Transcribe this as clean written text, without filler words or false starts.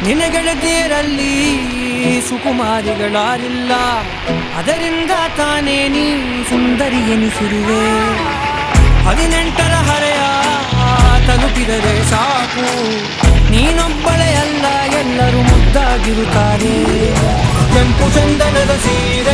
ನಿನಗೆಳೆದಿರಲಿ ಸುಕುಮಾರಿಗಳಾರಿಲ್ಲ, ಅದರಿಂದ ತಾನೇ ನೀ ಸುಂದರಿ ಎನಿಸಿರುವೆ. 18ರ ಹರೆಯ ತಲುಪಿದರೆ ಸಾಕು, ನೀನೊಬ್ಬಳೇ ಅಲ್ಲ ಎಲ್ಲರೂ ಮುದ್ದಾಗಿರುತ್ತಾರೆ. ಕೆಂಪು ಚಂದನದ ಸೀರೆ